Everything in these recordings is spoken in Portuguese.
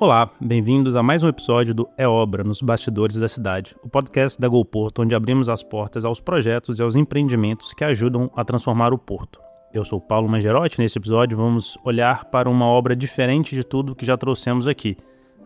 Olá, bem-vindos a mais um episódio do É Obra, nos bastidores da cidade, o podcast da GoPorto, onde abrimos as portas aos projetos e aos empreendimentos que ajudam a transformar o Porto. Eu sou Paulo Mangerotti e nesse episódio vamos olhar para uma obra diferente de tudo que já trouxemos aqui.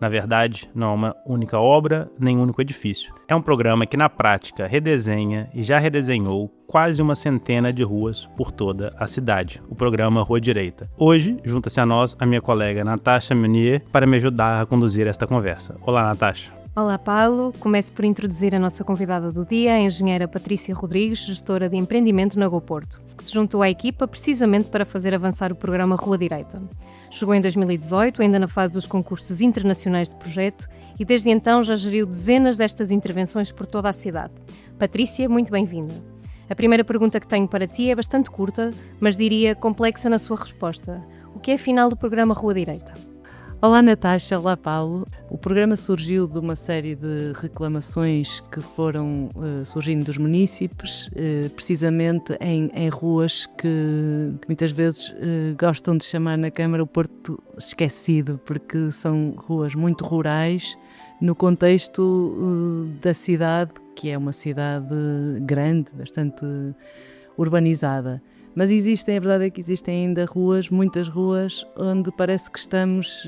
Na verdade, não é uma única obra, nem um único edifício. É um programa que, na prática, redesenha e já redesenhou quase uma centena de ruas por toda a cidade, o programa Rua Direita. Hoje, junta-se a nós a minha colega Natasha Meunier para me ajudar a conduzir esta conversa. Olá, Natasha. Olá, Paulo. Começo por introduzir a nossa convidada do dia, a engenheira Patrícia Rodrigues, gestora de empreendimento na GoPorto, que se juntou à equipa precisamente para fazer avançar o programa Rua Direita. Chegou em 2018, ainda na fase dos concursos internacionais de projeto, e desde então já geriu dezenas destas intervenções por toda a cidade. Patrícia, muito bem-vinda. A primeira pergunta que tenho para ti é bastante curta, mas diria complexa na sua resposta. O que é afinal do programa Rua Direita? Olá Natasha, olá Paulo. O programa surgiu de uma série de reclamações que foram surgindo dos munícipes, precisamente em ruas que muitas vezes gostam de chamar na Câmara o Porto esquecido, porque são ruas muito rurais no contexto da cidade, que é uma cidade grande, bastante urbanizada. Mas a verdade é que existem ainda ruas, muitas ruas, onde parece que estamos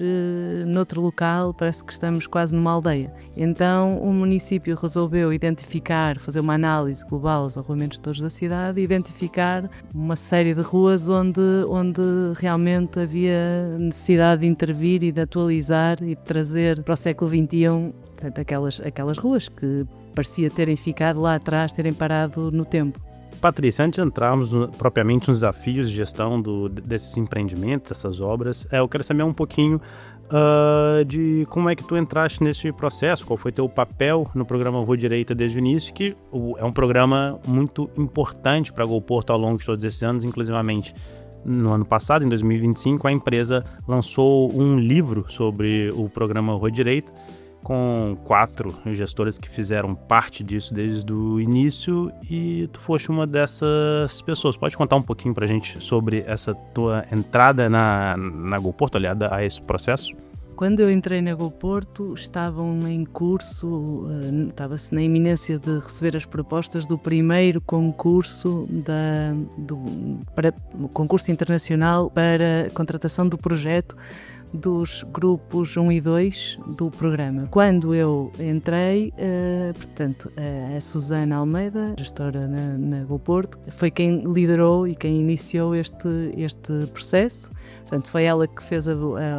noutro local, parece que estamos quase numa aldeia. Então o município resolveu fazer uma análise global aos arruamentos todos da cidade e identificar uma série de ruas onde realmente havia necessidade de intervir e de atualizar e de trazer para o século XXI, portanto, aquelas ruas que parecia terem ficado lá atrás, terem parado no tempo. Patrícia, antes de entrarmos propriamente nos desafios de gestão desses empreendimentos, dessas obras, eu quero saber um pouquinho de como é que tu entraste nesse processo, qual foi teu papel no programa Rua Direita desde o início, que é um programa muito importante para a GoPorto ao longo de todos esses anos, inclusivamente no ano passado, em 2025, a empresa lançou um livro sobre o programa Rua Direita, com 4 gestoras que fizeram parte disso desde o início, e tu foste uma dessas pessoas. Pode contar um pouquinho pra gente sobre essa tua entrada na GoPorto, aliada a esse processo? Quando eu entrei na GoPorto, estava-se na iminência de receber as propostas do primeiro concurso para o concurso internacional para contratação do projeto dos grupos 1 e 2 do programa. Quando eu entrei, a Susana Almeida, gestora na GoPorto, foi quem liderou e quem iniciou este processo. Portanto, foi ela que fez a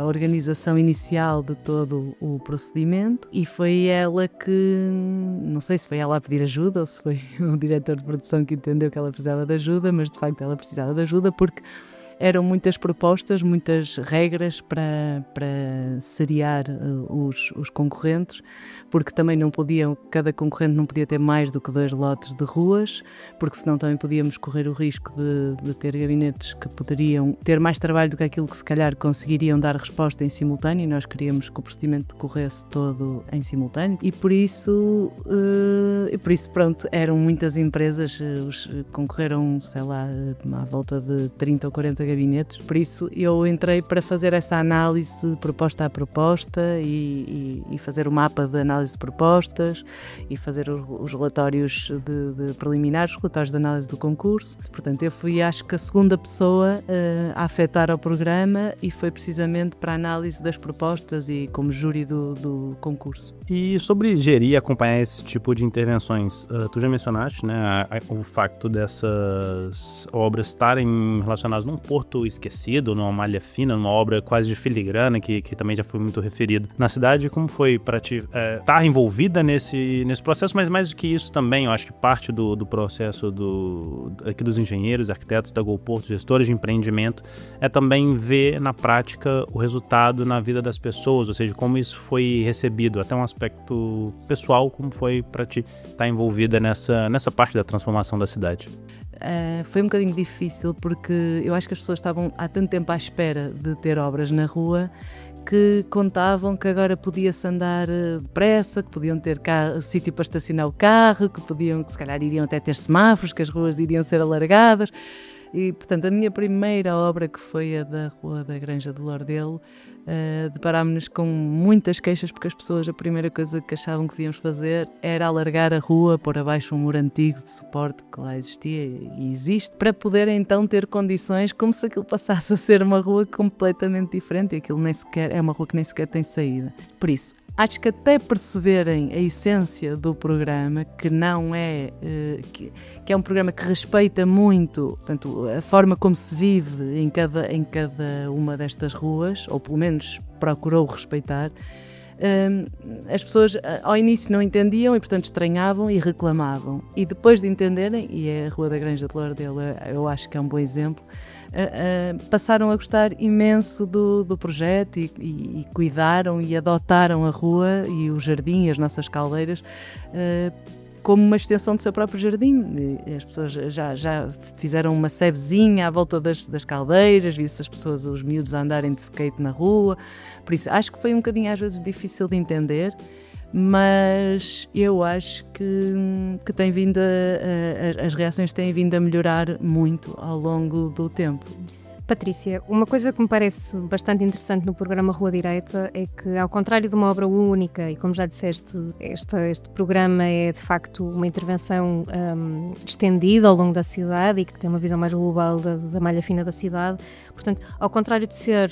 organização inicial de todo o procedimento, e foi ela que, não sei se foi ela a pedir ajuda ou se foi o diretor de produção que entendeu que ela precisava de ajuda, mas de facto ela precisava de ajuda porque eram muitas propostas, muitas regras para seriar os concorrentes, porque também cada concorrente não podia ter mais do que 2 lotes de ruas, porque senão também podíamos correr o risco de ter gabinetes que poderiam ter mais trabalho do que aquilo que se calhar conseguiriam dar resposta em simultâneo, e nós queríamos que o procedimento decorresse todo em simultâneo, e por isso pronto, eram muitas empresas, concorreram, sei lá, à volta de 30 ou 40 gabinetes, por isso eu entrei para fazer essa análise proposta a proposta e fazer o mapa de análise de propostas e fazer os relatórios de preliminares, os relatórios de análise do concurso. Portanto, eu fui, acho que, a segunda pessoa a afetar ao programa, e foi precisamente para a análise das propostas e como júri do concurso. E sobre gerir e acompanhar esse tipo de intervenções, tu já mencionaste, né, o facto dessas obras estarem relacionadas num porto esquecido, numa malha fina, numa obra quase de filigrana, que também já foi muito referido na cidade. Como foi para ti estar envolvida nesse processo, mas mais do que isso também, eu acho que parte do processo aqui dos engenheiros, arquitetos da GoPorto, gestores de empreendimento, é também ver na prática o resultado na vida das pessoas, ou seja, como isso foi recebido, até um aspecto pessoal, como foi para ti estar envolvida nessa parte da transformação da cidade. Foi um bocadinho difícil, porque eu acho que as pessoas estavam há tanto tempo à espera de ter obras na rua que contavam que agora podia-se andar depressa, que podiam ter sítio para estacionar o carro, que se calhar iriam até ter semáforos, que as ruas iriam ser alargadas. E, portanto, a minha primeira obra, que foi a da Rua da Granja do Lordelo, deparámos-nos com muitas queixas, porque as pessoas, a primeira coisa que achavam que devíamos fazer era alargar a rua, pôr abaixo um muro antigo de suporte que lá existia e existe, para poder então ter condições como se aquilo passasse a ser uma rua completamente diferente, e aquilo nem sequer é uma rua que nem sequer tem saída. Por isso, acho que até perceberem a essência do programa, que não é que é um programa que respeita muito, portanto, a forma como se vive em cada uma destas ruas, ou pelo menos procurou respeitar. As pessoas ao início não entendiam e, portanto, estranhavam e reclamavam. E depois de entenderem, e é a Rua da Granja de Lordelo, eu acho que é um bom exemplo, passaram a gostar imenso do projeto e cuidaram e adotaram a rua e o jardim e as nossas caldeiras como uma extensão do seu próprio jardim. As pessoas já fizeram uma sebezinha à volta das caldeiras, vi-se as pessoas, os miúdos a andarem de skate na rua. Por isso, acho que foi um bocadinho às vezes difícil de entender, mas eu acho que tem vindo as reações têm vindo a melhorar muito ao longo do tempo. Patrícia, uma coisa que me parece bastante interessante no programa Rua Direita é que, ao contrário de uma obra única, e como já disseste, este programa é de facto uma intervenção estendida ao longo da cidade e que tem uma visão mais global da malha fina da cidade. Portanto, ao contrário de ser,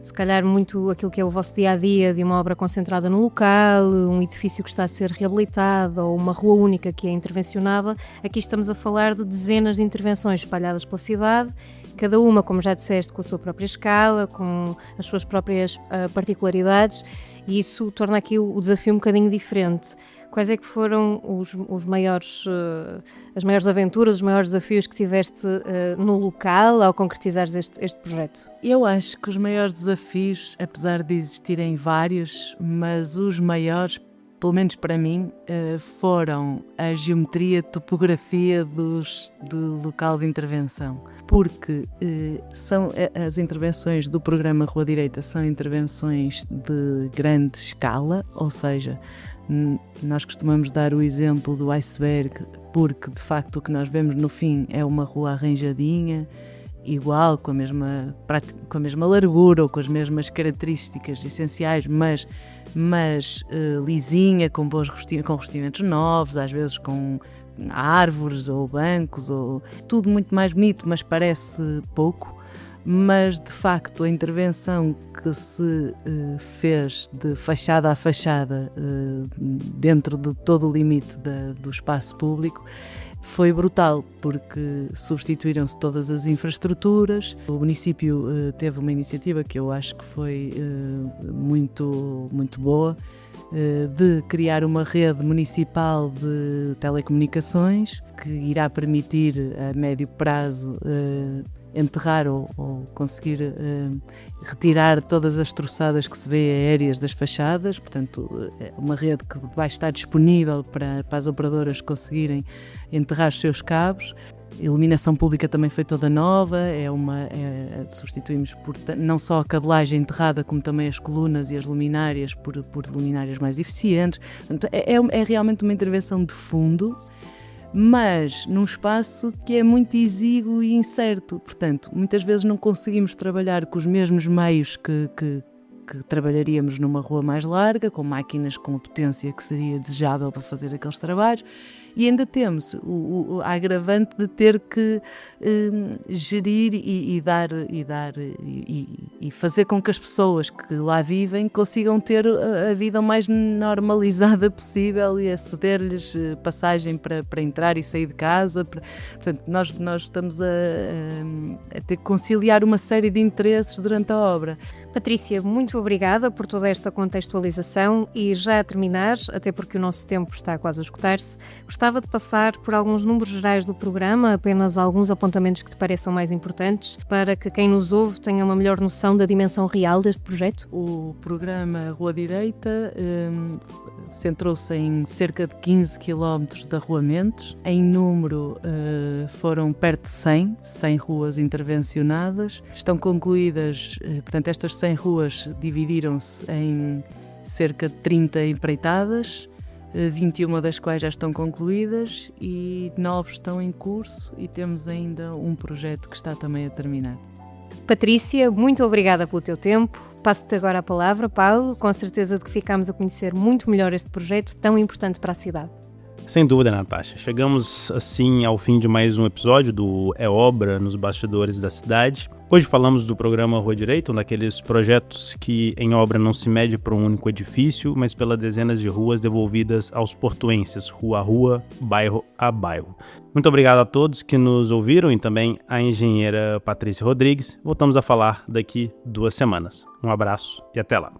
se calhar, muito aquilo que é o vosso dia-a-dia de uma obra concentrada no local, um edifício que está a ser reabilitado ou uma rua única que é intervencionada, aqui estamos a falar de dezenas de intervenções espalhadas pela cidade, cada uma, como já disseste, com a sua própria escala, com as suas próprias particularidades, e isso torna aqui o desafio um bocadinho diferente. Quais é que foram as maiores aventuras, os maiores desafios que tiveste no local ao concretizares este projeto? Eu acho que os maiores desafios, apesar de existirem vários, mas os maiores, pelo menos para mim, foram a geometria, a topografia do local de intervenção. Porque são as intervenções do programa Rua Direita são intervenções de grande escala, ou seja, nós costumamos dar o exemplo do iceberg, porque de facto o que nós vemos no fim é uma rua arranjadinha, igual, com a mesma largura ou com as mesmas características essenciais, mas lisinha, com revestimentos novos, às vezes com árvores ou bancos, ou tudo muito mais bonito, mas parece pouco. Mas de facto a intervenção que se fez de fachada a fachada dentro de todo o limite do espaço público foi brutal, porque substituíram-se todas as infraestruturas. O município teve uma iniciativa que eu acho que foi muito, muito boa, de criar uma rede municipal de telecomunicações que irá permitir a médio prazo enterrar ou conseguir retirar todas as troçadas que se vê aéreas das fachadas, portanto uma rede que vai estar disponível para as operadoras conseguirem enterrar os seus cabos. A iluminação pública também foi toda nova, substituímos não só a cabelagem enterrada, como também as colunas e as luminárias por luminárias mais eficientes. Portanto, é realmente uma intervenção de fundo, mas num espaço que é muito exíguo e incerto. Portanto, muitas vezes não conseguimos trabalhar com os mesmos meios que trabalharíamos numa rua mais larga, com máquinas com a potência que seria desejável para fazer aqueles trabalhos, e ainda temos a agravante de ter que gerir e fazer com que as pessoas que lá vivem consigam ter a vida o mais normalizada possível e aceder-lhes passagem para entrar e sair de casa. Portanto, nós estamos a ter que conciliar uma série de interesses durante a obra. Patrícia, muito obrigada por toda esta contextualização e, já a terminar, até porque o nosso tempo está quase a esgotar-se, gostava de passar por alguns números gerais do programa, apenas alguns apontamentos que te pareçam mais importantes, para que quem nos ouve tenha uma melhor noção da dimensão real deste projeto. O programa Rua Direita centrou-se em cerca de 15 km de arruamentos. Em número foram perto de 100 ruas intervencionadas. Estão concluídas, portanto, estas 100 ruas dividiram-se em cerca de 30 empreitadas, 21 das quais já estão concluídas e 9 estão em curso, e temos ainda um projeto que está também a terminar. Patrícia, muito obrigada pelo teu tempo. Passo-te agora a palavra, Paulo, com a certeza de que ficámos a conhecer muito melhor este projeto tão importante para a cidade. Sem dúvida, Natasha. Chegamos assim ao fim de mais um episódio do É Obra nos Bastidores da Cidade. Hoje falamos do programa Rua Direita, um daqueles projetos que em obra não se mede por um único edifício, mas pelas dezenas de ruas devolvidas aos portuenses, rua a rua, bairro a bairro. Muito obrigado a todos que nos ouviram e também à engenheira Patrícia Rodrigues. Voltamos a falar daqui 2 semanas. Um abraço e até lá.